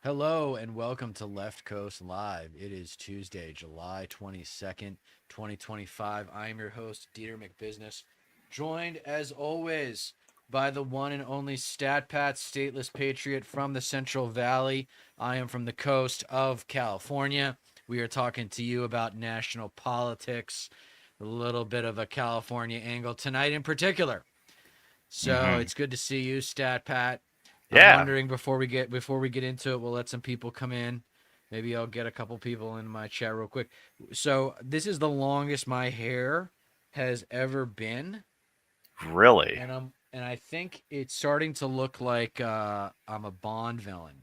Hello and welcome to Left Coast Live. It is Tuesday, July 22nd, 2025. I am your host, Dieter McBusiness, joined as always by the one and only Stat Pat, stateless patriot from the Central Valley. I am from the coast of California. We are talking to you about national politics, a little bit of a California angle tonight in particular. So hmm it's good to see you, Stat Pat. I'm Yeah, wondering before we get into it, we'll let some people come in. Maybe I'll get a couple people in my chat real quick. So this is the longest my hair has ever been, really. and I think it's starting to look like I'm a Bond villain.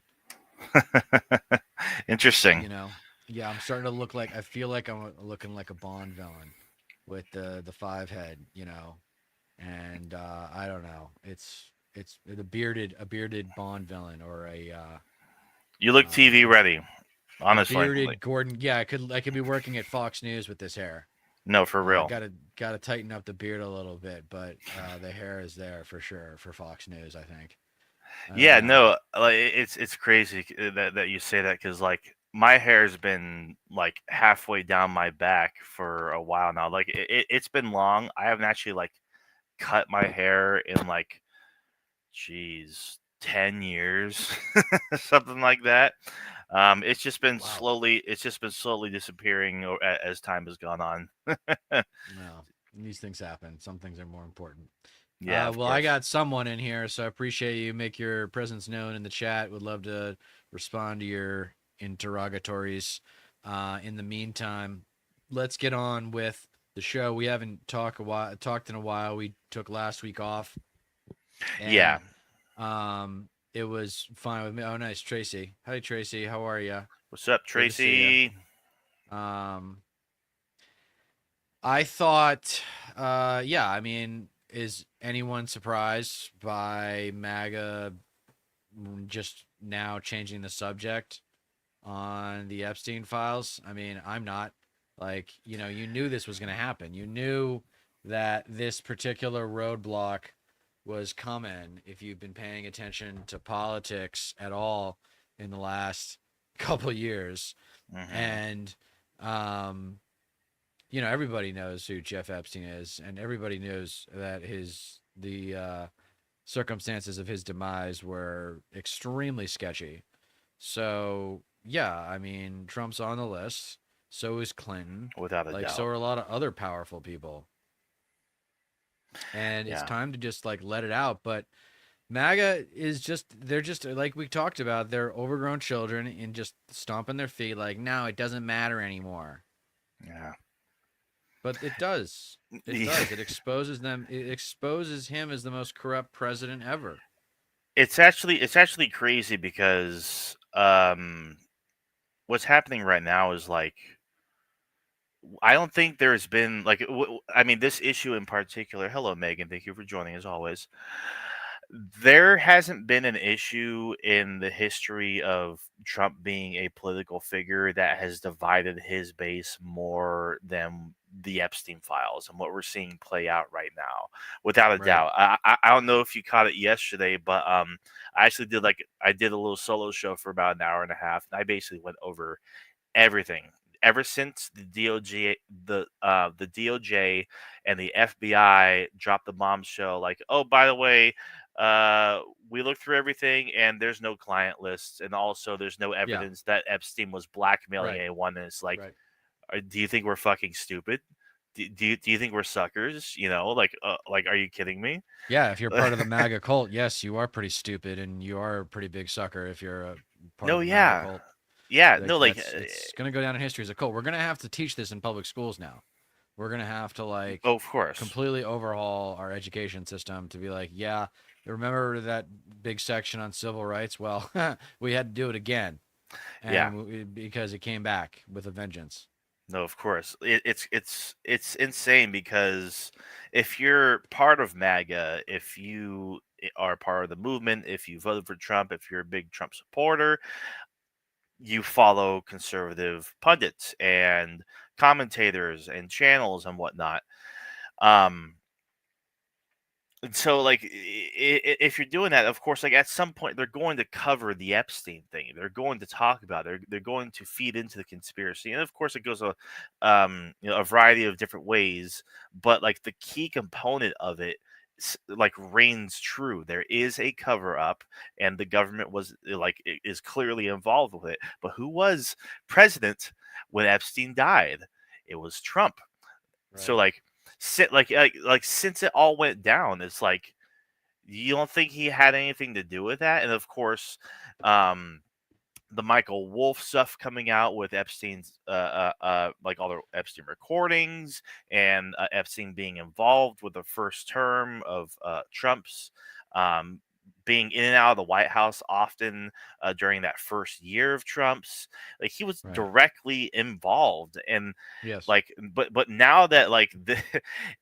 Interesting. You know, yeah, I'm starting to look like I feel like I'm looking like a Bond villain with the five head. And I don't know. It's a bearded Bond villain or You look um TV it's ready, a honestly. bearded Gordon. Yeah, I could be working at Fox News with this hair. No, for real. Gotta tighten up the beard a little bit, but the hair is there for sure for Fox News. I think. I don't Yeah, know. no, like it's crazy that you say that because like my hair's been like halfway down my back for a while now. Like it's been long. I haven't actually like cut my hair in like, geez, 10 years, something like that. Wow. It's just been slowly disappearing as time has gone on. No, these things happen. Some things are more important. Yeah, of Well, I course. got someone in here, so I appreciate you make your presence known in the chat. Would love to respond to your interrogatories. In the meantime, let's get on with the show. We haven't talked in a while. We took last week off, Yeah. and it was fine with me. Oh, nice, Tracy. Hi, Tracy. How are you? What's up, Good to see you. Tracy? Um, I thought, yeah. I mean, is anyone surprised by MAGA just now changing the subject on the Epstein files? I mean, I'm not. Like, you knew this was going to happen. You knew that this particular roadblock was coming if you've been paying attention to politics at all in the last couple years. hmm And, um, everybody knows who Jeff Epstein is, and everybody knows that the circumstances of his demise were extremely sketchy. So yeah, I mean, Trump's on the list. So is Clinton. Without a Like, so doubt. are a lot of other powerful people. And it's Yeah. time to just like let it out. But MAGA is they're just like we talked about, they're overgrown children and just stomping their feet like, no, it doesn't matter anymore. Yeah. But it does. It does. It exposes them. It exposes him as the most corrupt president ever. It's actually crazy because what's happening right now is like I don't think there's been like I mean this issue in particular. Hello, Megan. Thank you for joining as always. There hasn't been an issue in the history of Trump being a political figure that has divided his base more than the Epstein files and what we're seeing play out right now, without a Right. doubt. I don't know if you caught it yesterday, but I actually I did a little solo show for about an hour and a half, and I basically went over everything ever since the DOJ and the FBI dropped the bombshell. Like, oh, by the way, we looked through everything and there's no client lists, and also there's no Yeah. evidence that Epstein was blackmailing Right. anyone. And it's like, Right. do you think we're fucking stupid? Do you think we're suckers? Like, are you kidding me? Yeah. If you're part of the MAGA cult, yes, you are pretty stupid and you are a pretty big sucker if you're a part No, of the MAGA yeah, cult. yeah, Like, no, like, it's gonna go down in history as a cult. We're gonna have to teach this in public schools now. We're gonna have to like oh, of course, completely overhaul our education system to be like, yeah, remember that big section on civil rights? Well, we had to do it again, yeah. and because it came back with a vengeance. No, of course. It's insane because if you're part of MAGA, if you are part of the movement, if you voted for Trump, if you're a big Trump supporter, you follow conservative pundits and commentators and channels and whatnot. Um, so like if you're doing that, of course, like at some point they're going to cover the Epstein thing. They're going to talk about it. They're going to feed into the conspiracy, and of course it goes a variety of different ways. But like the key component of it like reigns true. There is a cover up, and the government is clearly involved with it. But who was president when Epstein died? It was Trump. So Right. like since it all went down, it's like you don't think he had anything to do with that? And of course, um, the Michael Wolff stuff coming out with Epstein's like all the Epstein recordings and Epstein being involved with the first term of Trump's um, being in and out of the White House often during that first year of Trump's. Like he was Right. directly involved, and Yes. like but now that like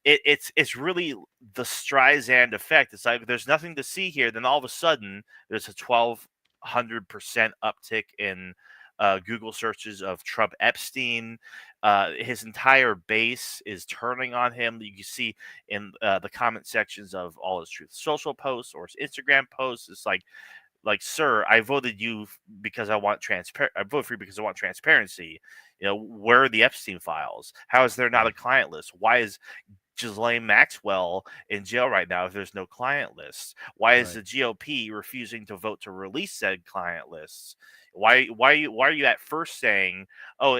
it's really the Streisand effect. It's like there's nothing to see here. Then all of a sudden there's a 1,200% uptick in Google searches of Trump Epstein. His entire base is turning on him. You can see in the comment sections of all his Truth Social posts or his Instagram posts. It's like, sir, I voted you because I want I voted for you because I want transparency. Where are the Epstein files? How is there not a Right. client list? Why is Ghislaine Maxwell in jail right now if there's no client lists? Why is Right. the GOP refusing to vote to release said client lists? Why are you at first saying, oh,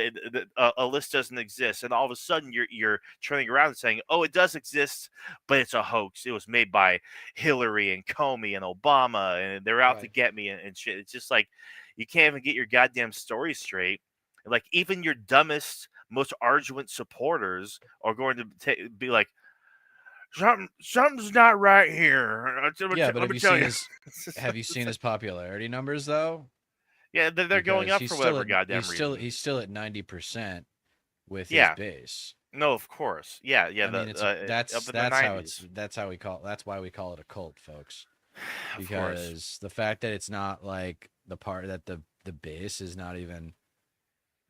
a list doesn't exist, and all of a sudden you're turning around and saying, oh, it does exist, but it's a hoax. It was made by Hillary and Comey and Obama, and they're out to Right. get me and shit. It's just like you can't even get your goddamn story straight. Like even your dumbest, most arduous supporters are going to be like, something's not right here. Yeah, but Let me tell you. It's just- have you seen it's like, his popularity numbers though? yeah, they're going Because up for whatever goddamn reason. he's still at 90% with his Yeah, base. no, of course. Yeah, yeah. I mean, it's Up in the 90s, that's why we call it a cult, folks. of course. Because the fact that it's not like the part that the base is not even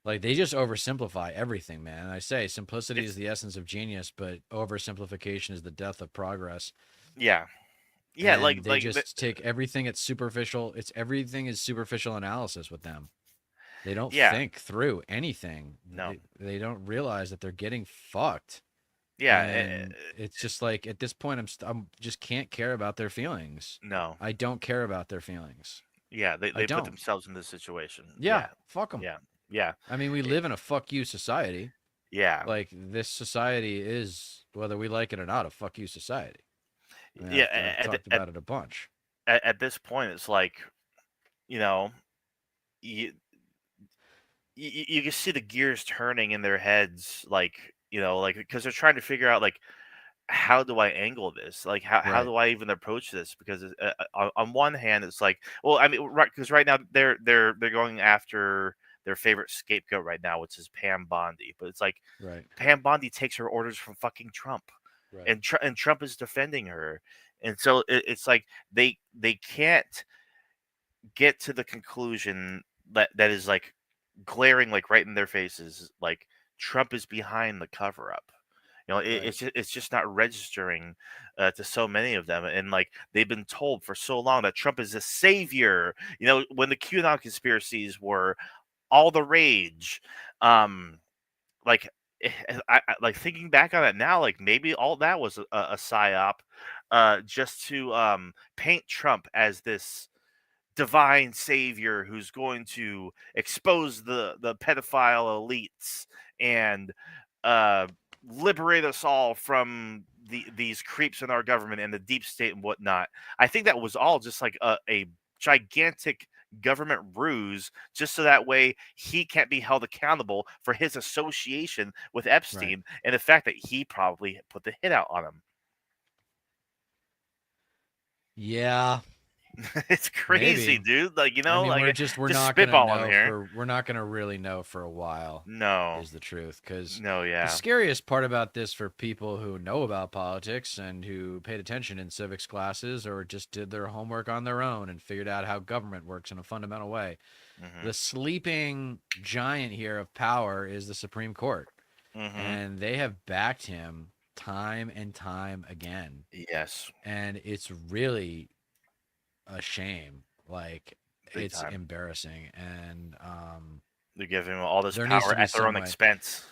like they just oversimplify everything, man. I say simplicity is It's the essence of genius, but oversimplification is the death of progress. yeah, yeah. And they just take everything at superficial. It's everything is superficial analysis with them. They don't yeah, think through anything. no, They don't realize that they're getting fucked. yeah, And it's just like at this point, I'm just can't care about their feelings. no, I don't care about their feelings. yeah. They I they put don't. themselves in this situation. Yeah, Yeah, fuck them. yeah, yeah, I mean, we it- live in a fuck you society. yeah, Like this society is, whether we like it or not, a fuck you society. I mean, yeah. I've talked about it a bunch. At this point, it's like you know, you you can see the gears turning in their heads, like like because they're trying to figure out like how do I angle this? Like how Right. do I even approach this? Because on one hand, it's like, well, I mean, right, because right now they're going after their favorite scapegoat right now, which is Pam Bondi. But it's like Right. Pam Bondi takes her orders from fucking Trump, Right. and Trump is defending her, and so it's like they can't get to the conclusion that is like glaring like right in their faces, like Trump is behind the cover up. Right. It's just not registering to so many of them, and like they've been told for so long that Trump is a savior. When the QAnon conspiracies were all the rage, um, like like thinking back on it now, like maybe all that was a psyop, just to paint Trump as this divine savior who's going to expose the pedophile elites and uh, liberate us all from these creeps in our government and the deep state and whatnot. I think that was all just like a gigantic government ruse, just so that way he can't be held accountable for his association with Right. Epstein and the fact that he probably put the hit out on him. Yeah. It's crazy, Maybe. dude. Like, I mean, like we're just not gonna spitballing know here. for we're not gonna really know for a while, No, is the truth. Because no, the yeah. scariest part about this for people who know about politics and who paid attention in civics classes or just did their homework on their own and figured out how government works in a fundamental way, Mhm. the sleeping giant here of power is the Supreme Court, Mhm. and they have backed him time and time again, Yes, and it's really a shame. Like, big it's time. embarrassing, and They're giving them all this there needs to power be at their some own way. expense.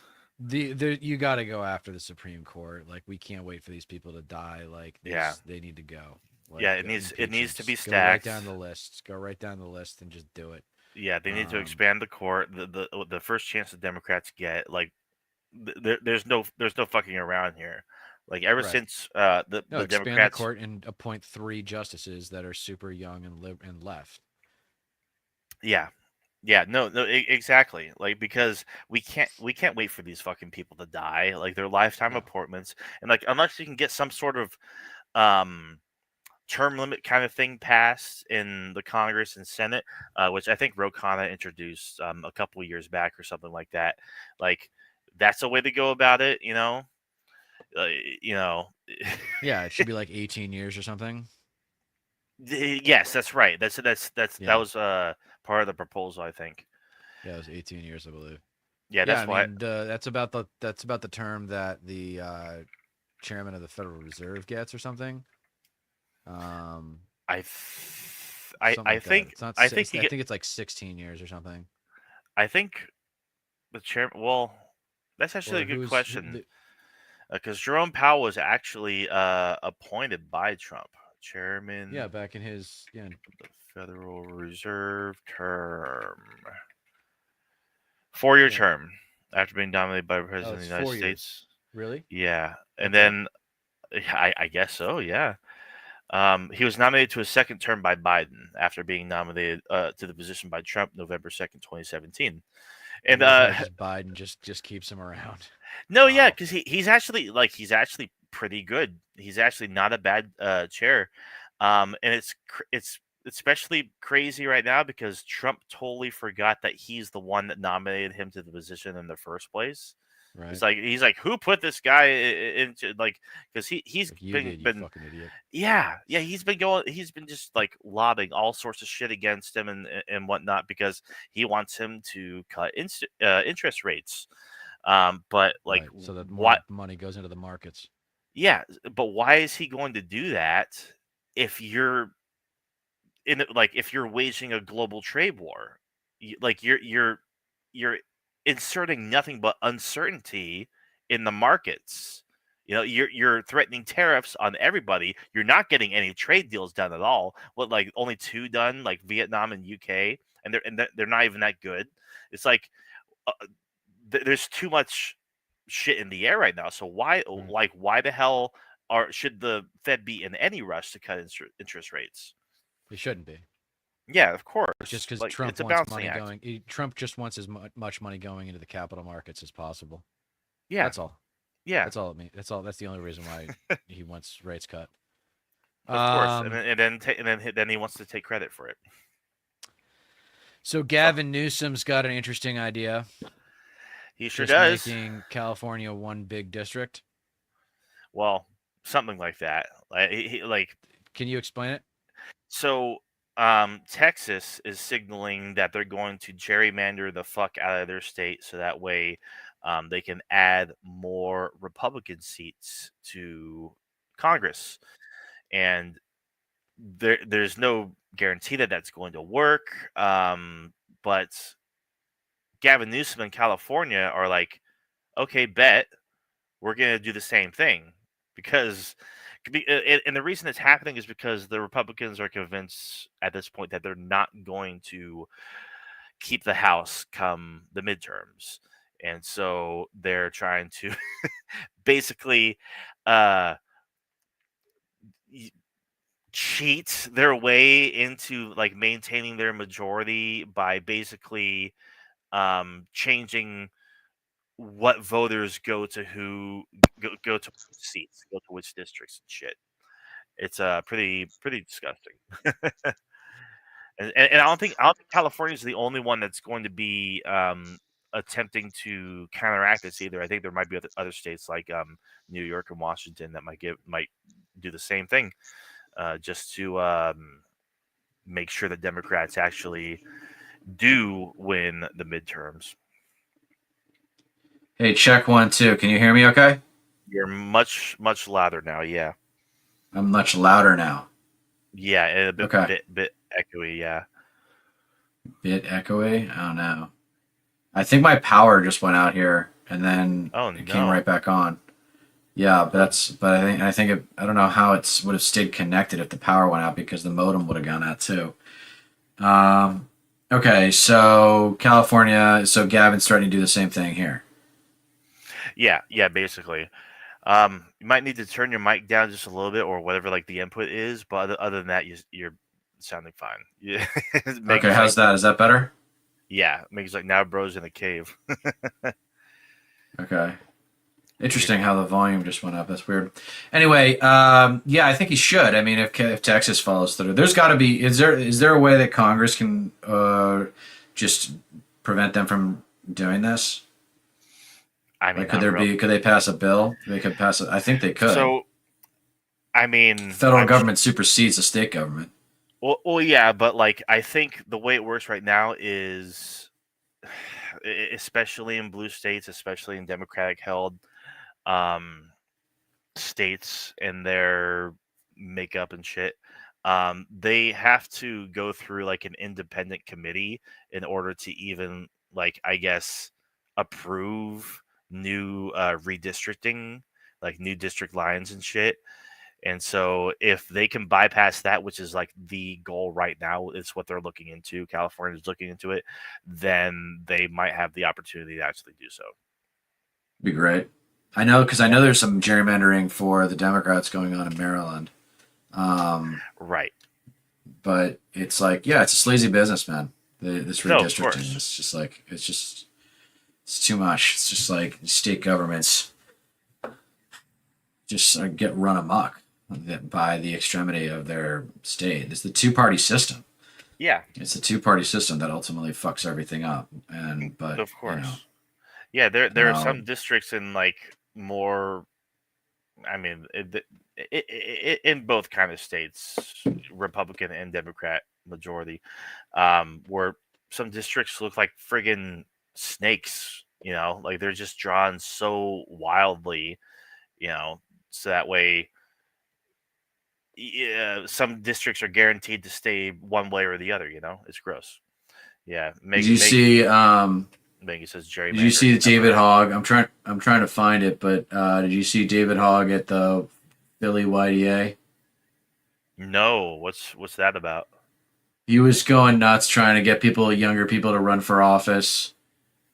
You got to go after the Supreme Court. Like, we can't wait for these people to die. Like, Yeah, they need to go. yeah. Like, It impeach needs them. to be Just go right stacked. down the list. Go right down the list and just do it. Yeah, they need to Um, expand the court. The first chance the Democrats get, like, there's no fucking around here. Like ever right. since No, the expand the Democrats, court and appoint 3 justices that are super young and and left. yeah, yeah, no, exactly. Like because we can't wait for these fucking people to die. Like they're lifetime No. appointments, and like unless you can get some sort of um term limit kind of thing passed in the Congress and Senate, which I think Ro Khanna introduced a couple years back or something like that. Like that's a way to go about it, you know. Uh, you know, Yeah, it should be like 18 years or something. yes, that's right. That Yeah. was part of the proposal, I think. Yeah, it was 18 years, I believe. Yeah, Yeah, that's I why mean, that's about the term that the chairman of the Federal Reserve gets or something. Um, Something like that. It's not. I think I think it's like 16 years or something. I think the chair. Well, that's actually a Or good who's question because Jerome Powell was actually appointed by Trump, chairman yeah, back in his yeah. of the Federal Reserve term, 4-year Yeah. term after being nominated by the Oh, President of it's the United 4 years. States. Really? Yeah, and That's it? then I guess so. Yeah. He was nominated to a second term by Biden after being nominated to the position by Trump November 2nd, 2017. I And love how just Biden just keeps him around. no, yeah, Wow. because he's actually pretty good. He's actually not a bad chair. And it's especially crazy right now because Trump totally forgot that he's the one that nominated him to the position in the first place. Right. He's like, who put this guy into like because he's Like, you did, you been fucking idiot. yeah, he's been just like lobbing all sorts of shit against him and whatnot because he wants him to cut interest rates. But like, Right. So that more what? money goes into the markets. Yeah, but why is he going to do that if you're if you're waging a global trade war? Like you're inserting nothing but uncertainty in the markets. You know, you're threatening tariffs on everybody. You're not getting any trade deals done at all. What like only two done, like Vietnam and UK, and they're not even that good. It's like uh, there's too much shit in the air right now. So Right. why the hell should the Fed be in any rush to cut interest rates? It shouldn't be. Yeah, of It's just course. because Like Trump it's a wants balancing money act. going. Trump just wants as much money going into the capital markets as possible. Yeah, That's all. yeah, That's all it means. That's all. That's the only reason why he wants rates cut. of course. Um. Then he wants to take credit for it. So Oh, Gavin Newsom's got an interesting idea. he sure Just does. making California one big district. Well, something like that. Like Can you explain it? so. Texas is signaling that they're going to gerrymander the fuck out of their state so that way they can add more Republican seats to Congress. And there's no guarantee that that's going to work. But Gavin Newsom in California are like, okay, bet we're going to do the same thing because. And the reason it's happening is because the Republicans are convinced at this point that they're not going to keep the House come the midterms. And so they're trying to basically uh, cheat their way into like maintaining their majority by basically changing what voters go to go to which seats, go to which districts and shit. It's pretty disgusting. And I don't think California is the only one that's going to be attempting to counteract this either. I think there might be other states like New York and Washington that might do the same thing just to make sure that Democrats actually do win the midterms. Hey, check 1 2. Can you hear me? Okay. You're much louder now. Yeah. I'm much louder now. Yeah, and a Okay. bit echoey. Yeah. Bit echoey. I don't know. I think my power just went out here and then Oh it came no. right back on. Yeah, but Huh. I don't know how it would have stayed connected if the power went out because the modem would have gone out too. Um, okay, so California, so Gavin's starting to do the same thing here. Yeah, yeah, basically. You might need to turn your mic down just a little bit or whatever like the input is, but other than that, you're sounding fine. Yeah, Okay, Maggie's like, how's that? Is that better? yeah, Maggie's like, now bro's in a cave. Okay. Weird. Interesting how the volume just went up. That's weird. Anyway, yeah, I think he should. I mean, if Texas follows through, there's got to be. Is there a way that Congress can just prevent them from doing this? I Like, mean, not real. could they pass a bill? They could pass it. I think they could. So, I mean, Federal government supersedes the state government. yeah, but like, I think the way it works right now is, especially in blue states, especially in Democratic held um, states and their makeup and shit, they have to go through like an independent committee in order to even like I guess approve new redistricting, like new district lines and shit. And so if they can bypass that, which is like the goal right now, it's what they're looking into. California's looking into it, then they might have the opportunity to actually do so. Be great. I know because I know there's some gerrymandering for the Democrats going on in Maryland. Right. But it's like, yeah, it's a sleazy business, man. This No, of redistricting course. is just like it's too much. It's just like state governments just get run amok by the extremity of their state. It's the two-party system. Yeah, It's the two-party system that ultimately fucks everything up. And but of course. Yeah, there are now some districts in like more. I mean, in both kind of states, Republican and Democrat majority, where some districts look like friggin' snakes. You know, like they're just drawn so wildly. You know, so that way, yeah, some districts are guaranteed to stay one way or the other. You know, it's gross. Yeah, did you see Maggie says did you gerrymandering see is never David right. Hogg? I'm trying to find it, but did you see David Hogg at the Philly YDA? No, what's that about? He was going nuts trying to get younger people to run for office,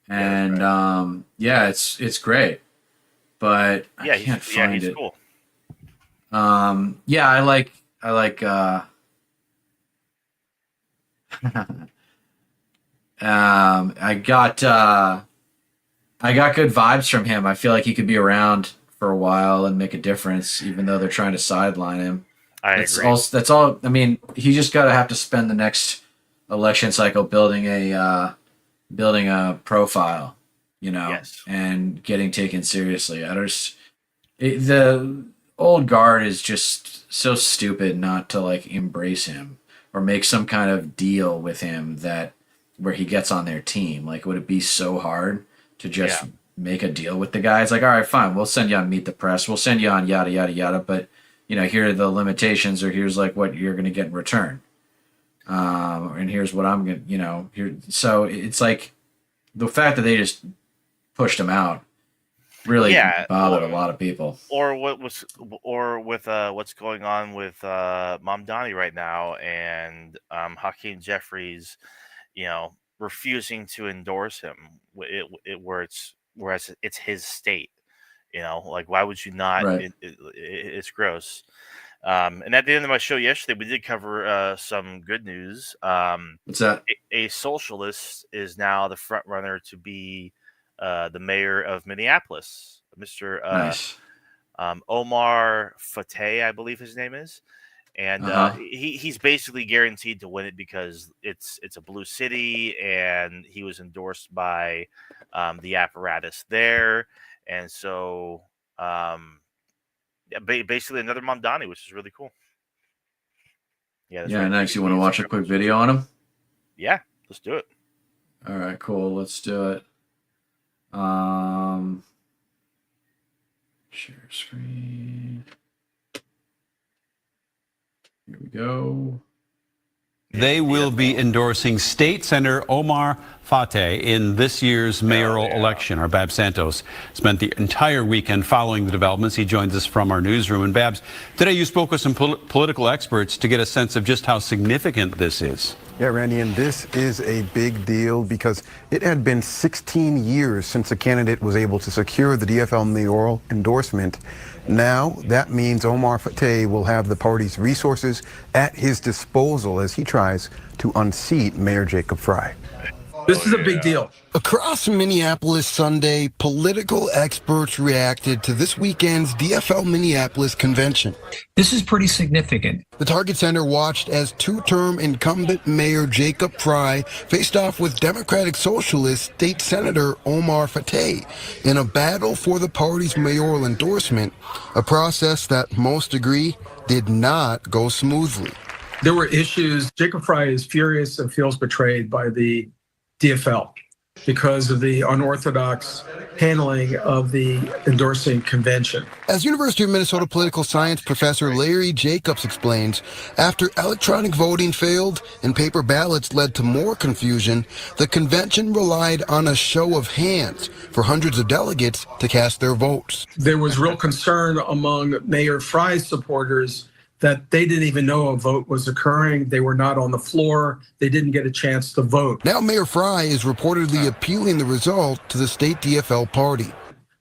Yeah, that's and right. yeah, it's great, but I can't Yeah, find he's it. cool. Yeah, I like I got good vibes from him. I feel like he could be around for a while and make a difference, even though they're trying to sideline him. I That's agree. all. That's all. I mean, he just got to have to spend the next election cycle building a profile, Yes. and getting taken seriously. The old guard is just so stupid not to like embrace him or make some kind of deal with him that where he gets on their team. Like, would it be so hard to just Yeah. make a deal with the guy? It's like, all right, fine, we'll send you on Meet the Press, we'll send you on yada yada yada, but here are the limitations, or here's like what you're going to get in return, and here's what I'm going to, here. So it's like the fact that they just pushed him out really Yeah. bothered a lot of people. Or what was or with what's going on with Mom Donnie right now and Hakeem Jeffries, refusing to endorse him. Where whereas it's his state. Like why would you not? Right. It's gross. And at the end of my show yesterday, we did cover some good news. What's that? A socialist is now the front runner to be the mayor of Minneapolis, Mr. Nice. Omar Fateh, I believe his name is, and Uh-huh. he's basically guaranteed to win it because it's a blue city, and he was endorsed by the apparatus there, and so yeah, basically another Mamdani, which is really cool. Yeah, that's Yeah, right. nice. You want The to watch a Instagram quick post was video on him? yeah. Let's do it. All right, cool. Let's do it. Um, Share screen. Here we go. They will be endorsing State Senator Omar Fateh in this year's mayoral election. Our Babs Santos spent the entire weekend following the developments. He joins us from our newsroom. And Babs, today you spoke with some political experts to get a sense of just how significant this is. Yeah, Randy, and this is a big deal because it had been 16 years since a candidate was able to secure the DFL mayoral endorsement. Now, that means Omar Fateh will have the party's resources at his disposal as he tries to unseat Mayor Jacob Fry. This is a big deal. Across Minneapolis Sunday, political experts reacted to this weekend's DFL Minneapolis convention. This is pretty significant. The Target Center watched as two-term incumbent Mayor Jacob Fry faced off with Democratic Socialist State Senator Omar Fateh in a battle for the party's mayoral endorsement, a process that most agree did not go smoothly. There were issues. Jacob Fry is furious and feels betrayed by the DFL because of the unorthodox handling of the endorsing convention. As University of Minnesota political science professor Larry Jacobs explains, after electronic voting failed and paper ballots led to more confusion, the convention relied on a show of hands for hundreds of delegates to cast their votes. There was real concern among Mayor Fry's supporters that they didn't even know a vote was occurring. They were not on the floor. They didn't get a chance to vote. Now Mayor Fry is reportedly appealing the result to the state DFL party.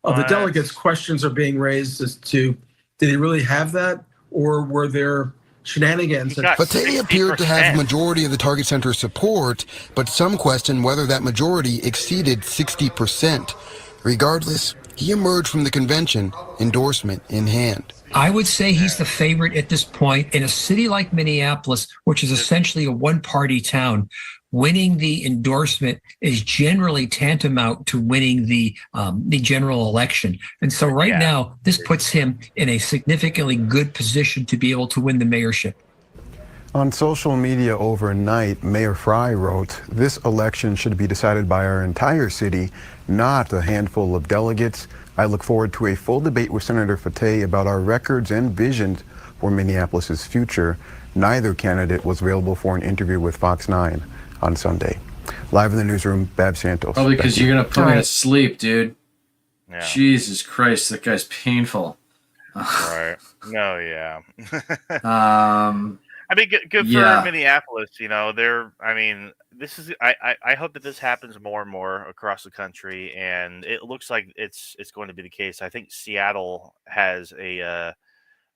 Of the delegates, questions are being raised as to, did he really have that? Or were there shenanigans? Fateh appeared to have a majority of the Target Center support, but some question whether that majority exceeded 60%. Regardless, he emerged from the convention, endorsement in hand. I would say he's the favorite at this point. In a city like Minneapolis, which is essentially a one-party town, winning the endorsement is generally tantamount to winning the general election. And so right now, this puts him in a significantly good position to be able to win the mayorship. On social media overnight, Mayor Fry wrote, "This election should be decided by our entire city, not a handful of delegates. I look forward to a full debate with Senator Fateh about our records and visions for Minneapolis's future." Neither candidate was available for an interview with Fox 9 on Sunday. Live in the newsroom, Babs Santos. Probably because you're going to put me to sleep, dude. Yeah. Jesus Christ, that guy's painful. Right. No, yeah. Um, I mean, good for Minneapolis. You know, this is. I hope that this happens more and more across the country, and it looks like it's going to be the case. I think Seattle has a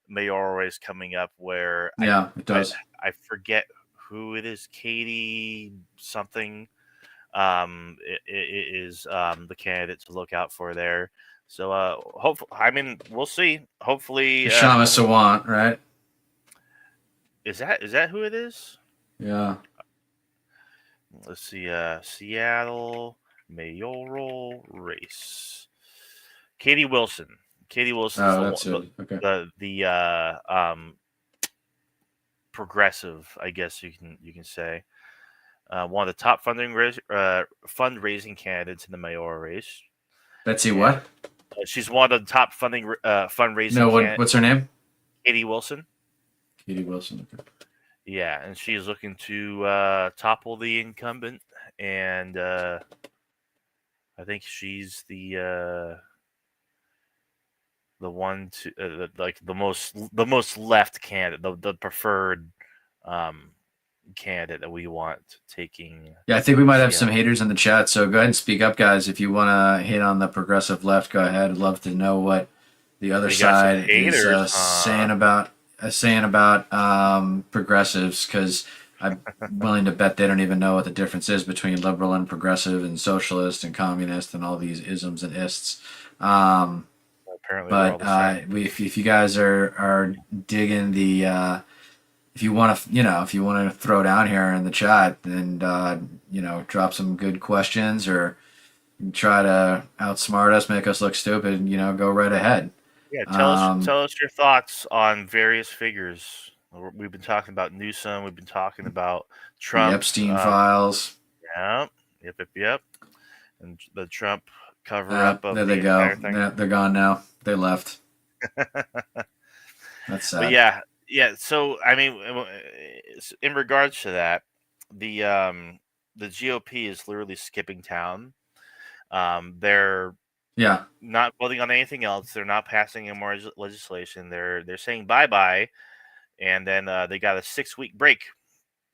mayoral race coming up where it does. I forget who it is. Katie something. It is the candidate to look out for there. So hopefully, I mean, we'll see. Hopefully, Shama Sawant, right? Is that who it is? Yeah. Let's see. Seattle mayoral race. Katie Wilson. Katie Wilson. Oh, that's it. Okay. The progressive, I guess you can say, one of the top fundraising candidates in the mayoral race. Betsy, what? She's one of the top fundraising. No, what's her name? Katie Wilson. Katie Wilson. Okay. Yeah, and she's looking to topple the incumbent, and I think she's the one to like the most left candidate, the preferred candidate that we want taking. Yeah, I think we might have some haters in the chat, so go ahead and speak up, guys. If you want to hate on the progressive left, go ahead. I'd love to know what the other side is saying about progressives, because I'm willing to bet they don't even know what the difference is between liberal and progressive and socialist and communist and all these isms and ists. But if you guys are digging the if you want to throw down here in the chat and drop some good questions or try to outsmart us, make us look stupid, go right ahead. Yeah, tell us your thoughts on various figures. We've been talking about Newsom. We've been talking about Trump. The Epstein files. Yeah. Yep. And the Trump cover-up of there they go. They're gone now. They left. That's sad. But yeah. So I mean, in regards to that, the GOP is literally skipping town. They're Yeah. not voting on anything else. They're not passing any more legislation. They're saying bye bye, and then they got a 6-week break.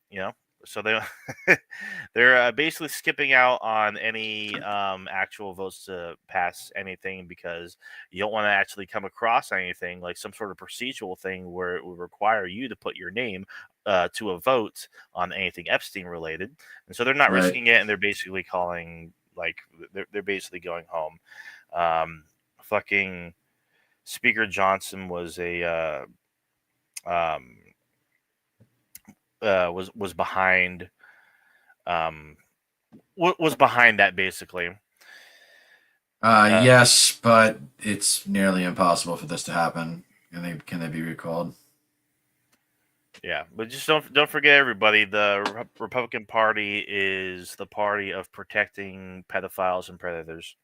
You know, so they're basically skipping out on any actual votes to pass anything because you don't want to actually come across anything like some sort of procedural thing where it would require you to put your name to a vote on anything Epstein related, and so they're not Right. risking it, and they're basically calling like they're basically going home. Fucking Speaker Johnson was a um, was behind was behind that basically. Yes, but it's nearly impossible for this to happen. Can they be recalled? Yeah, but just don't forget, everybody. The Republican Party is the party of protecting pedophiles and predators.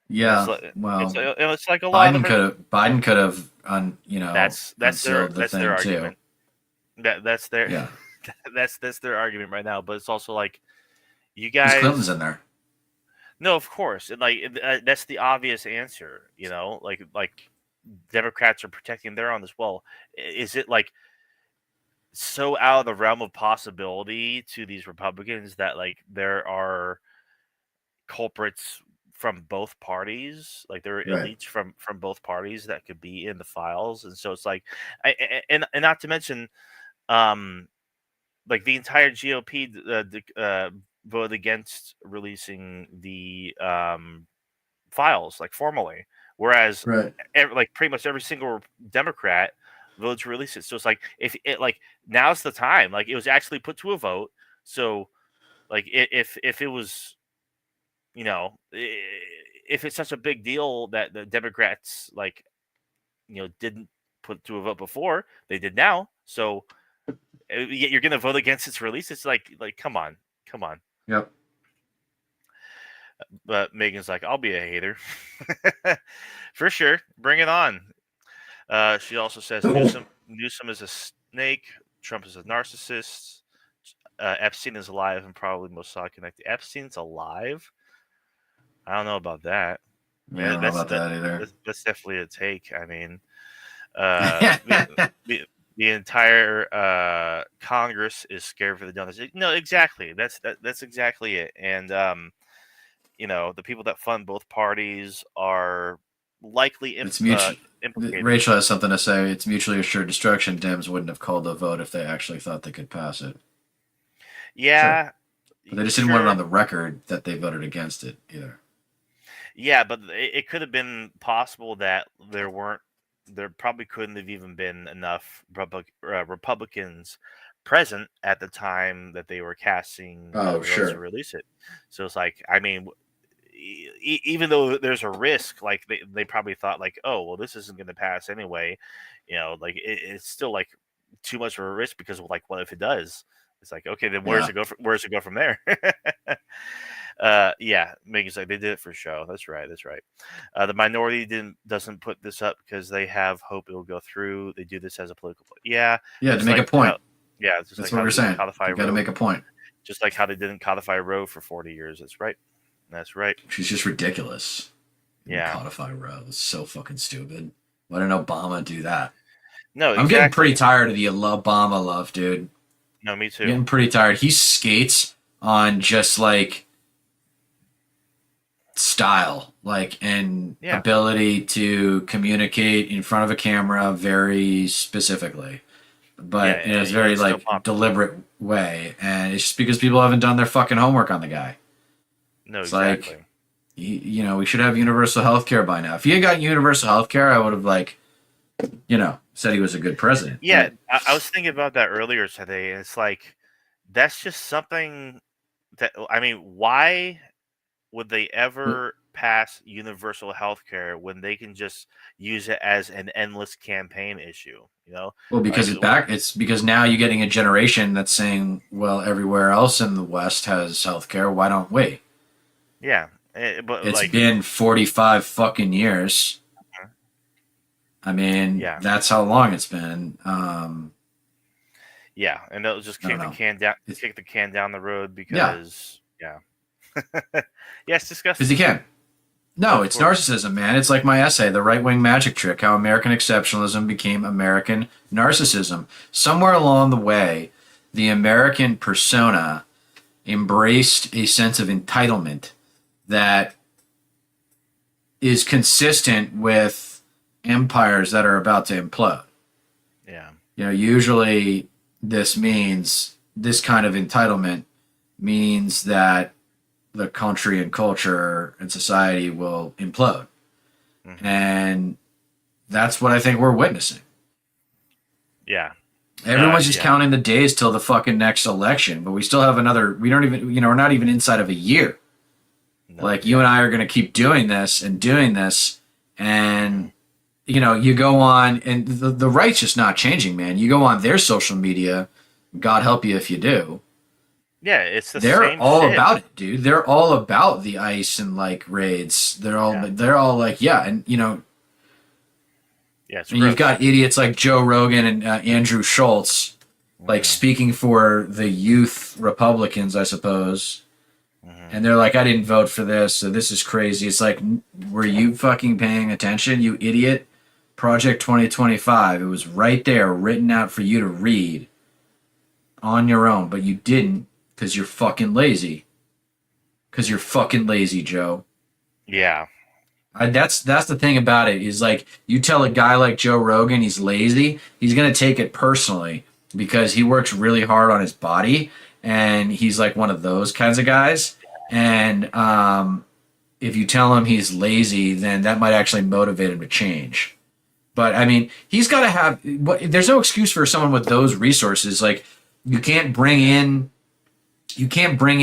Yeah. It's like a lot of them. Biden could have That's unsealed the thing their too. argument. That's their Yeah. that's their argument right now. But it's also like you Because guys. Clinton's in there. No, of course, and that's the obvious answer. Like Democrats are protecting their own as well. Is it like so out of the realm of possibility to these Republicans that like there are culprits from both parties, like there are Right. elites from both parties that could be in the files, and so it's like, and not to mention, like the entire GOP voted against releasing the files like formally, whereas Right. like pretty much every single Democrat voted to release it. So it's like if it like now's the time, like it was actually put to a vote. So like if it was, if it's such a big deal that the Democrats like didn't put to a vote before, they did now. So yet you're gonna vote against its release. It's like come on. Yep. But Megan's like, I'll be a hater. For sure. Bring it on. She also says Newsom is a snake. Trump is a narcissist. Epstein is alive and probably most connected. Epstein's alive? I don't know about that. Yeah, I don't know about that either. That's definitely a take. I mean, the entire Congress is scared for the donuts. No, exactly. That's exactly it. And the people that fund both parties are likely implicated. Rachel has something to say. It's mutually assured destruction. Dems wouldn't have called the vote if they actually thought they could pass it. Yeah. Sure. But they just didn't want it on the record that they voted against it either. Yeah, but it could have been possible that there probably couldn't have even been enough Republicans present at the time that they were casting votes to release it. So it's like, I mean, even though there's a risk, like they probably thought like, oh, well, this isn't going to pass anyway. Like it's still like too much of a risk because like, what if it does? It's like, okay, then where's it go from there? Yeah, Megan's like, they did it for show. That's right. The minority doesn't put this up because they have hope it will go through. They do this as a political to make a point. That's what we're saying. You got to make a point. Just like how they didn't codify Roe for 40 years. That's right. She's just ridiculous. Yeah. Codify Roe. It's so fucking stupid. Why didn't Obama do that? No, I'm getting pretty tired of the Obama love, dude. No, me too. I'm getting pretty tired. He skates on just like style, and ability to communicate in front of a camera very specifically, but in a very deliberate way. And it's just because people haven't done their fucking homework on the guy. No, it's exactly. Like, we should have universal health care by now. If he had gotten universal health care, I would have said he was a good president. Yeah, I was thinking about that earlier today, and it's like that's just something that, I mean, why would they ever pass universal health care when they can just use it as an endless campaign issue? Well, because it's because now you're getting a generation that's saying, well, everywhere else in the West has health care. Why don't we? Yeah, but it's been 45 fucking years. I mean, Yeah. that's how long it's been. Yeah, and they'll just I kick don't the know. can down, It's, kick the can down the road yeah, because yeah, yeah, it's because disgusting. you can. No, Of it's course. narcissism, man. It's like my essay, The Right Wing Magic Trick, How American Exceptionalism Became American Narcissism. Somewhere along the way, the American persona embraced a sense of entitlement that is consistent with empires that are about to implode. Yeah, Usually this kind of entitlement means that the country and culture and society will implode. hmm And that's what I think we're witnessing. yeah, Everyone's just yeah. counting the days till the fucking next election, but we still have we don't even, we're not even inside of a year. No, Like, you and I are going to keep doing this and doing this. And, you go on, and the right's just not changing, man. You go on their social media, God help you if you do. yeah, it's the They're same all shit. about it, dude. They're all about the ICE and like raids. They're all like, yeah. And, Yeah, it's and you've gross. got idiots like Joe Rogan and Andrew Schultz, like speaking for the youth Republicans, I suppose. And they're like, I didn't vote for this, so this is crazy. It's like, were you fucking paying attention, you idiot? Project 2025. It was right there, written out for you to read on your own, but you didn't because you're fucking lazy. Because you're fucking lazy, Joe. Yeah, That's the thing about it is, like, you tell a guy like Joe Rogan he's lazy, he's gonna take it personally because he works really hard on his body, and he's like one of those kinds of guys. And if you tell him he's lazy, then that might actually motivate him to change. But I mean, he's got to have. There's no excuse for someone with those resources. Like, you can't bring in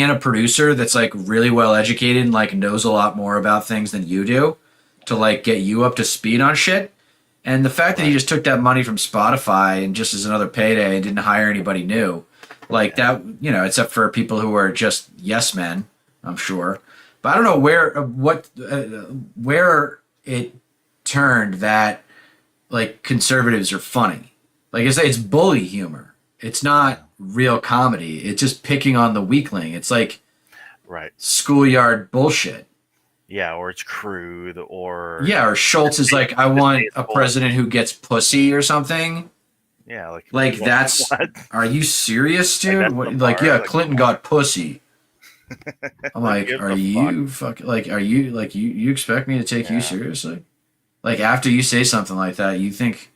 a producer that's like really well educated and like knows a lot more about things than you do to like get you up to speed on shit. And the fact that he just took that money from Spotify and just as another payday and didn't hire anybody new, like that, except for people who are just yes men, I'm sure. But I don't know where it turned that like conservatives are funny. Like I say, it's bully humor. It's not real comedy. It's just picking on the weakling. It's like right. schoolyard bullshit. Yeah, or it's crude, or Yeah, or Schultz is like, I want a president who gets pussy or something. yeah, Like, what? that's. What? Are you serious, dude? that's What, the like, bar? yeah, Like, Clinton got pussy. I'm like, give are the you fucking like, are you like, you expect me to take you seriously? Like, after you say something like that, you think,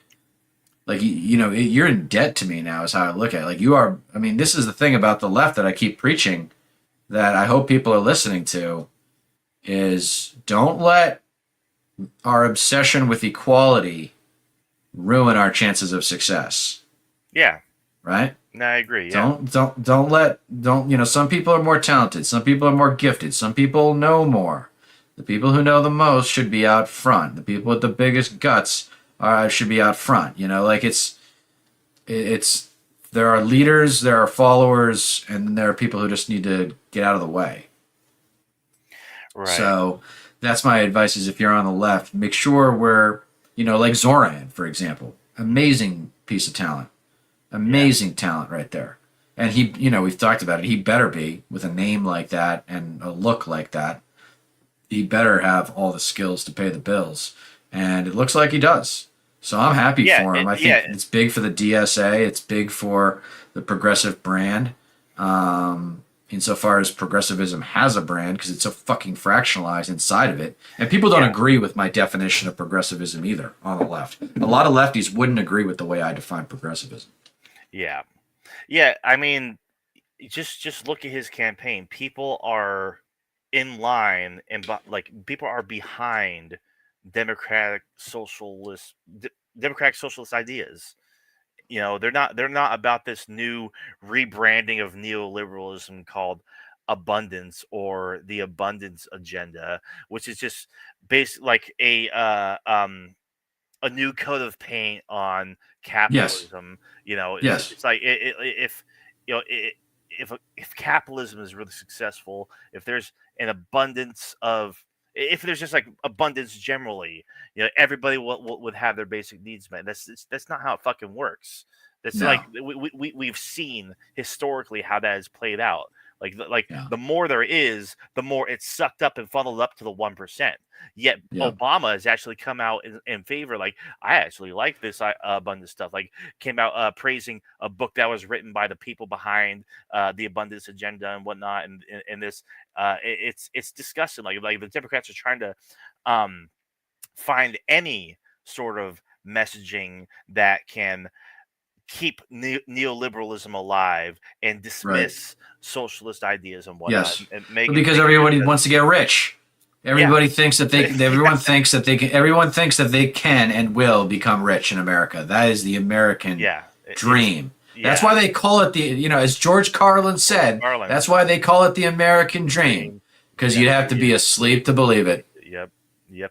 like, you're in debt to me now, is how I look at it. Like, you are. I mean, this is the thing about the left that I keep preaching, that I hope people are listening to, is don't let our obsession with equality ruin our chances of success. Yeah, Right? no, I agree. Yeah, Don't some people are more talented, some people are more gifted, some people know more. The people who know the most should be out front. The people with the biggest guts should be out front. Like, it's there are leaders, there are followers, and there are people who just need to get out of the way. right. So that's my advice: is if you're on the left, make sure we're, like Zoran, for example, amazing piece of talent, amazing talent right there. And he, we've talked about it. He better be, with a name like that and a look like that, he better have all the skills to pay the bills. And it looks like he does. So I'm happy for him. I think it's big for the DSA. It's big for the progressive brand. Insofar as progressivism has a brand, because it's so fucking fractionalized inside of it. And people don't agree with my definition of progressivism either on the left. A lot of lefties wouldn't agree with the way I define progressivism. Yeah, yeah. I mean, just look at his campaign. People are in line and people are behind democratic socialist ideas. They're not about this new rebranding of neoliberalism called abundance, or the abundance agenda, which is just based like a new coat of paint on Yes. capitalism. Yes. It's like if if capitalism is really successful, if there's an abundance of If there's just like abundance generally, everybody would have their basic needs met. That's not how it fucking works. That's like No. we've seen historically how that has played out. Yeah. The more there is, the more it's sucked up and funneled up to the 1%. Yet Yep. Obama has actually come out in favor. Like, I actually like this abundance stuff. Like, came out praising a book that was written by the people behind the abundance agenda and whatnot. And this, it's disgusting. Like the Democrats are trying to find any sort of messaging that can keep neoliberalism alive and dismiss socialist ideas and whatnot. Yes. And Because everybody wants to get rich. Everybody thinks that everyone thinks that everyone thinks that they can and will become rich in America. That is the American dream. That's why they call it as George Carlin said, that's why they call it the American dream. Because you'd have to be asleep to believe it. Yep.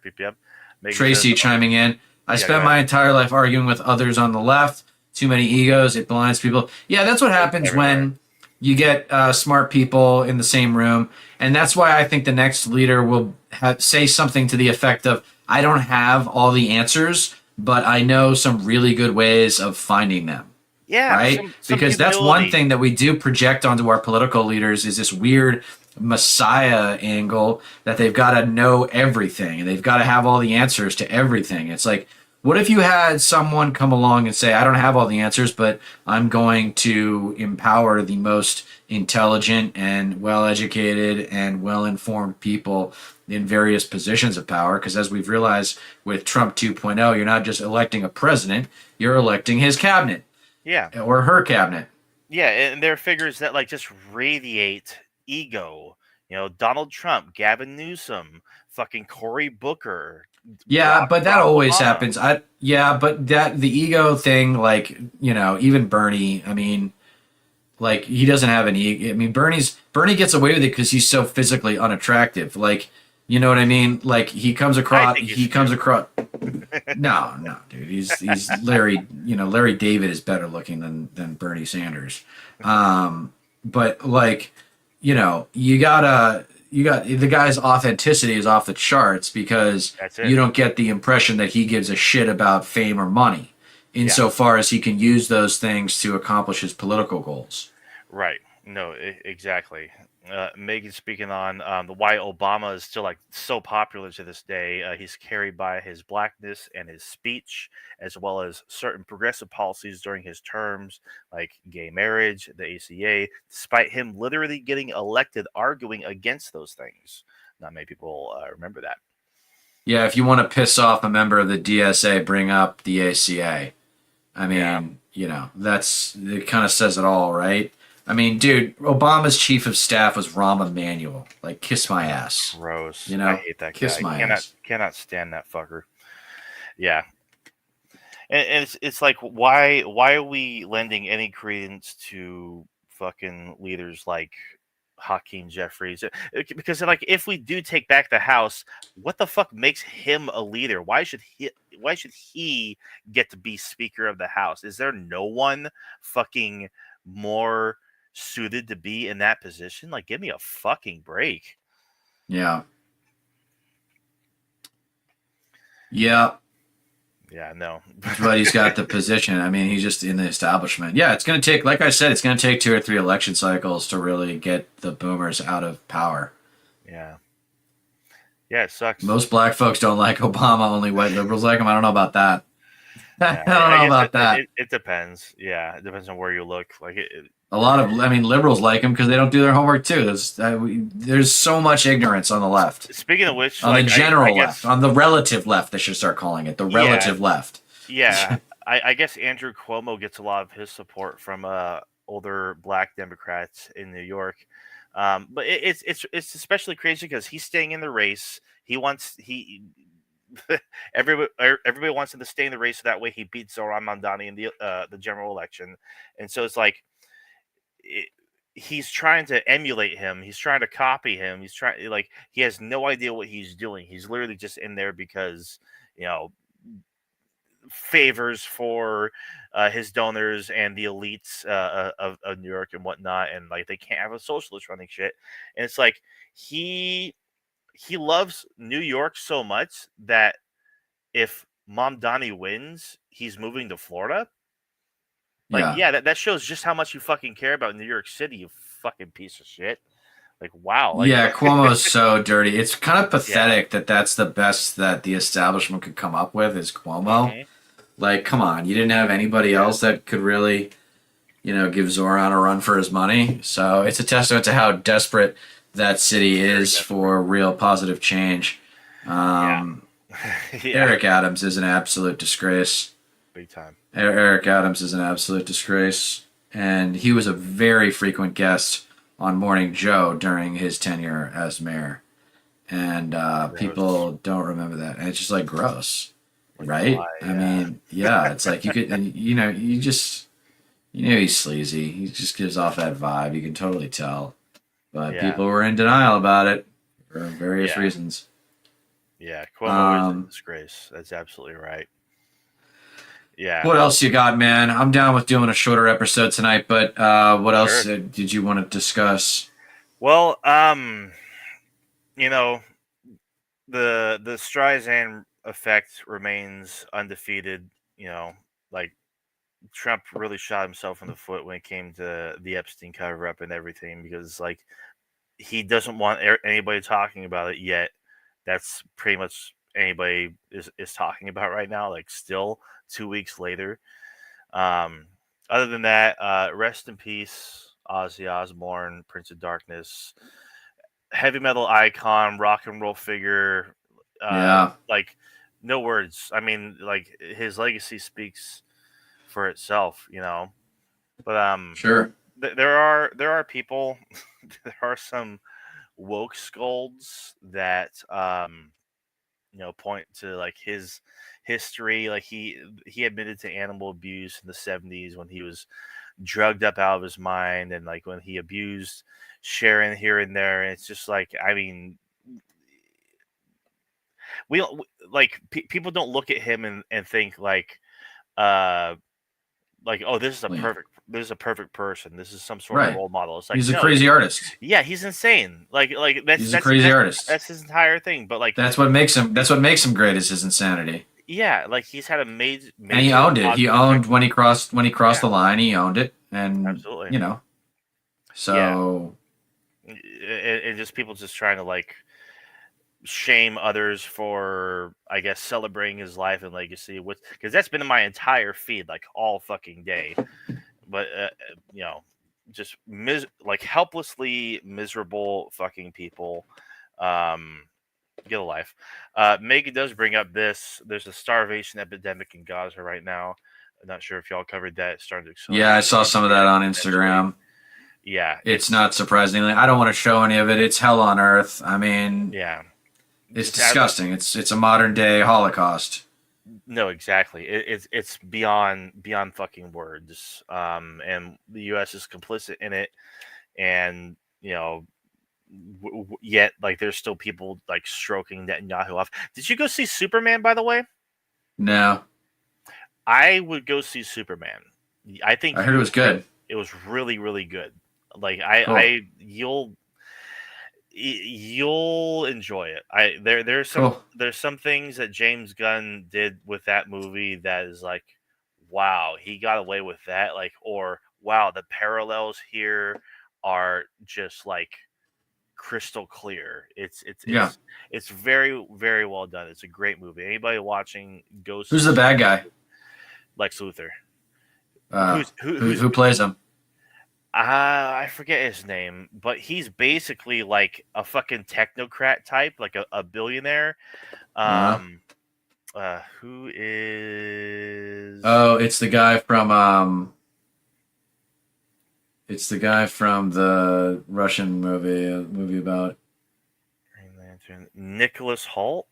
Tracy chiming in. I spent my entire life arguing with others on the left. Too many egos. It blinds people. Yeah, that's what happens when you get smart people in the same room. And that's why I think the next leader will say something to the effect of, I don't have all the answers, but I know some really good ways of finding them. Yeah. Right? Because that's one thing that we do project onto our political leaders is this weird messiah angle that they've got to know everything and they've got to have all the answers to everything. It's like, what if you had someone come along and say, I don't have all the answers, but I'm going to empower the most intelligent and well-educated and well-informed people in various positions of power? Because as we've realized with Trump 2.0, you're not just electing a president, you're electing his cabinet. Yeah. Or her cabinet. Yeah, and there are figures that just radiate ego. Donald Trump, Gavin Newsom, fucking Cory Booker. Yeah, but that always happens. But the ego thing, even Bernie, I mean, he doesn't have an ego. I mean, Bernie gets away with it because he's so physically unattractive. You know what I mean? He comes across. No, dude. He's Larry. Larry David is better looking than Bernie Sanders. But you got the guy's authenticity is off the charts because you don't get the impression that he gives a shit about fame or money insofar as he can use those things to accomplish his political goals. Right. No, exactly. Megan speaking on why Obama is still so popular to this day. He's carried by his blackness and his speech, as well as certain progressive policies during his terms, like gay marriage, the ACA, despite him literally getting elected arguing against those things. Not many people remember that. Yeah, if you want to piss off a member of the DSA, bring up the ACA. I mean, it kind of says it all, right? I mean, dude, Obama's chief of staff was Rahm Emanuel. Kiss my ass. Gross. I hate that kiss guy. My ass. Cannot stand that fucker. Yeah. And it's like, why are we lending any credence to fucking leaders like Hakeem Jeffries? Because if we do take back the House, what the fuck makes him a leader? Why should he get to be Speaker of the House? Is there no one fucking more suited to be in that position? Give me a fucking break. Yeah, no. But he's got the position. I mean, he's just in the establishment. Yeah, it's going to take, like I said, it's going to take 2 or 3 election cycles to really get the boomers out of power. Yeah, it sucks. Most black folks don't like Obama. Only white liberals like him. I don't know about that. I don't know about that. It depends. Yeah, it depends on where you look. A lot of, liberals like him because they don't do their homework too. There's so much ignorance on the left. Speaking of which, on the general left, on the relative left, they should start calling it the relative left. Yeah, I guess Andrew Cuomo gets a lot of his support from older black Democrats in New York. But it's especially crazy because he's staying in the race. Everybody wants him to stay in the race so that way he beats Zohran Mamdani in the general election, and so it's he's trying to emulate him. He's trying to copy him. He's trying he has no idea what he's doing. He's literally just in there because favors for his donors and the elites of New York and whatnot, and they can't have a socialist running shit. And it's he he loves New York so much that if Mom Donnie wins, he's moving to Florida. Like, Yeah. yeah, that shows just how much you fucking care about New York City, you fucking piece of shit. Like, wow. Like, Yeah, Cuomo's so dirty. It's kind of yeah. pathetic that that's the best that the establishment could come up with is Cuomo. Mhm. Like, come on, you didn't have anybody else that could really, give Zoran a run for his money. So it's a testament to how desperate that city is for real positive change. Um, Yeah. Eric Adams is an absolute disgrace. Big time. Eric Adams is an absolute disgrace. And he was a very frequent guest on Morning Joe during his tenure as mayor. And people don't remember that. And it's just like gross, right? why, I mean, yeah, it's like you could, and he's sleazy. He just gives off that vibe. You can totally tell. But Yeah. people were in denial about it for various Yeah. reasons. Yeah, Cuomo is a disgrace. That's absolutely right. Yeah. What else you got, man? I'm down with doing a shorter episode tonight, but what else did you want to discuss? Well, the Streisand effect remains undefeated. Like Trump really shot himself in the foot when it came to the Epstein cover up and everything, because like he doesn't want anybody talking about it yet. That's pretty much anybody is talking about right now. Like still 2 weeks later. Other than that, rest in peace, Ozzy Osbourne, Prince of Darkness, heavy metal icon, rock and roll figure. Yeah. Like no words. I mean, like his legacy speaks for itself, But Sure. there are people, there are some woke scolds that point to like his history. Like he admitted to animal abuse in the 70s when he was drugged up out of his mind, and like when he abused Sharon here and there. And it's just like, I mean, people don't look at him and think oh, this is a perfect person. This is some sort of role model. It's like, he's a no, crazy artist. Yeah, he's insane. He's a crazy artist. That's his entire thing. But like that's what makes him great is his insanity. Yeah, like he's had a major and he owned it. He owned when he crossed the line. He owned it, and absolutely. So and just people just trying to like shame others for, I guess, celebrating his life and legacy, because that's been in my entire feed like all fucking day. But just helplessly miserable fucking people. Get a life. Megan does bring up this. There's a starvation epidemic in Gaza right now. I'm not sure if y'all covered that. It's starting to accelerate. Yeah, I saw some of that on Instagram. Yeah, it's not surprisingly. I don't want to show any of it. It's hell on earth. I mean, yeah, it's disgusting. It's a modern day Holocaust. No, exactly. It's beyond fucking words. And the U.S. is complicit in it, and yet like there's still people like stroking Netanyahu off. Did you go see Superman, by the way? No. I would go see Superman. I heard it was good. It was really, really good. Like you'll enjoy it. There's some things that James Gunn did with that movie that is like, wow, he got away with that. Like, or wow, the parallels here are just like crystal clear. It's very, very well done. It's a great movie. Anybody watching, go see. Who's the bad guy? Lex Luthor. Who plays him? I forget his name, but he's basically like a fucking technocrat type, like a billionaire. Who is? Oh, it's the guy from It's the guy from the Russian movie about Green Lantern. Nicholas Hoult.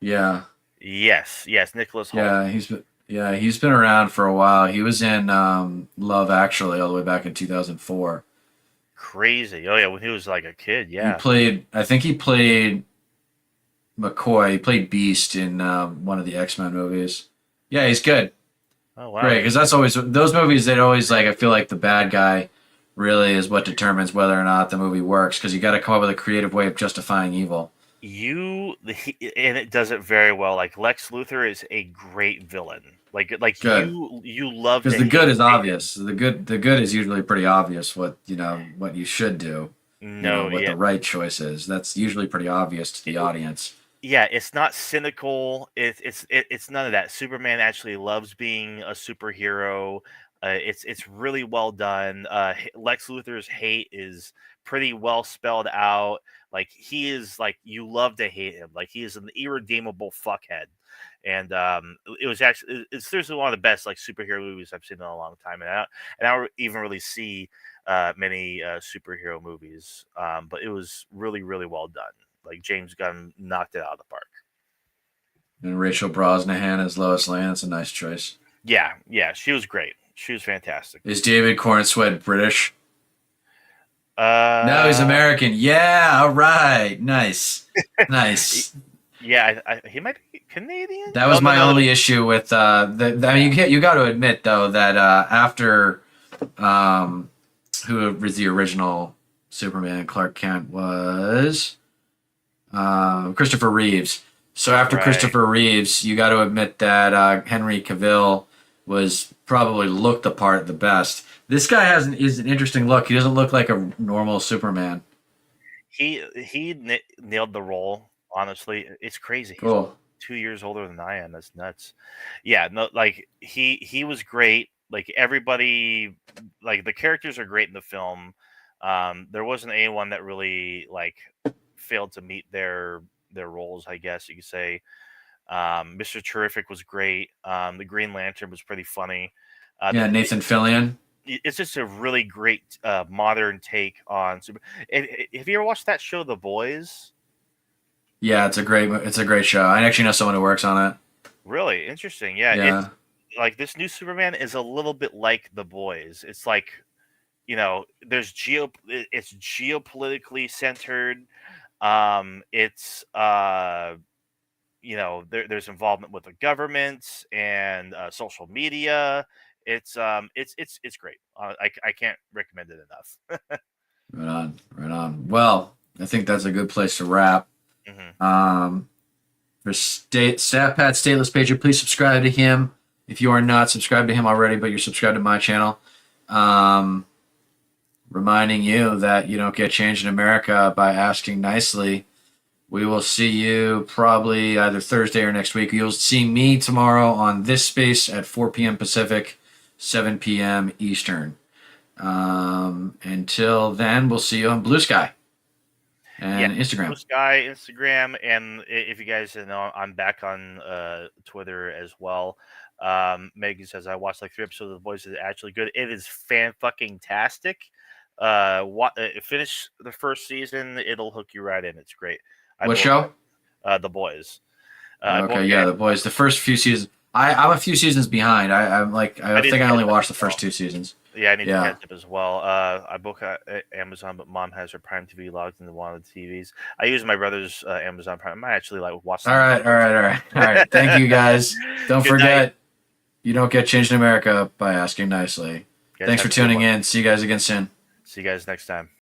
Yeah. Yes, Nicholas Hoult. Yeah, he's been around for a while. He was in Love Actually all the way back in 2004. Crazy. Oh yeah, when he was like a kid. Yeah. I think he played McCoy. He played Beast in one of the X-Men movies. Yeah, he's good. Oh wow. Great, because that's always those movies. They always I feel like the bad guy really is what determines whether or not the movie works. Because you got to come up with a creative way of justifying evil. And it does it very well. Like Lex Luthor is a great villain. Like Good. you love Because to the good hate is obvious. The good is usually pretty obvious what you should do. no, What yeah, the right choice is. That's usually pretty obvious to the audience. yeah, it's not cynical. It's none of that. Superman actually loves being a superhero. It's really well done. Lex Luthor's hate is pretty well spelled out. Like he is like you love to hate him. Like he is an irredeemable fuckhead. And it was actually it's seriously one of the best like superhero movies I've seen in a long time. And I don't even really see many superhero movies. But it was really really well done. Like James Gunn knocked it out of the park. And Rachel Brosnahan as Lois Lane. That's a nice choice. Yeah, yeah, she was great. She was fantastic. Is David Cornsweet British? No, he's Uh, American. Yeah, all right. Nice. Nice. yeah, he might be Canadian. That was No, my no, only issue with I mean, you got to admit though that after um, who was the original Superman, Clark Kent was Christopher Reeves. So after right. Christopher Reeves, you got to admit that Henry Cavill was probably looked the part the best. This guy is an interesting look. He doesn't look like a normal Superman. He nailed the role. Honestly, it's crazy. He's Cool. 2 years older than I am. That's nuts. Yeah, no, like he was great. Like everybody, like the characters are great in the film. There wasn't anyone that really like failed to meet their roles. I guess you could say. Mr. Terrific was great. The Green Lantern was pretty funny. Yeah, Nathan Fillion. It's just a really great modern take on super. Have you ever watched that show, The Boys? Yeah, it's a great show. I actually know someone who works on it. Really interesting. Yeah, Yeah. it's like this new Superman is a little bit like The Boys. It's like it's geopolitically centered. It's there's involvement with the government and social media. It's great. I can't recommend it enough. Right on, right on. Well, I think that's a good place to wrap. Hmm. For Staff Pat Stateless Pager, please subscribe to him. If you are not subscribed to him already, but you're subscribed to my channel, reminding you that you don't get change in America by asking nicely. We will see you probably either Thursday or next week. You'll see me tomorrow on this space at 4 p.m. Pacific, 7 p.m. Eastern. Until then, we'll see you on Blue Sky and Instagram. Blue Sky, Instagram, and if you guys know, I'm back on Twitter as well. Megan says I watched like 3 episodes of The Boys. It's actually good. It is fan-fucking-tastic. Finish the first season. It'll hook you right in. It's great. What show? The Boys. Okay, yeah, The Boys. The first few seasons. I'm a few seasons behind. I think I only watched the first 2 seasons. Yeah, I need to catch up as well. I book Amazon, but Mom has her Prime TV logged into one of the TVs. I use my brother's Amazon Prime. I actually like watch. All right. Thank you, guys. Don't forget, you don't get changed in America by asking nicely. Thanks for tuning in. See you guys again soon. See you guys next time.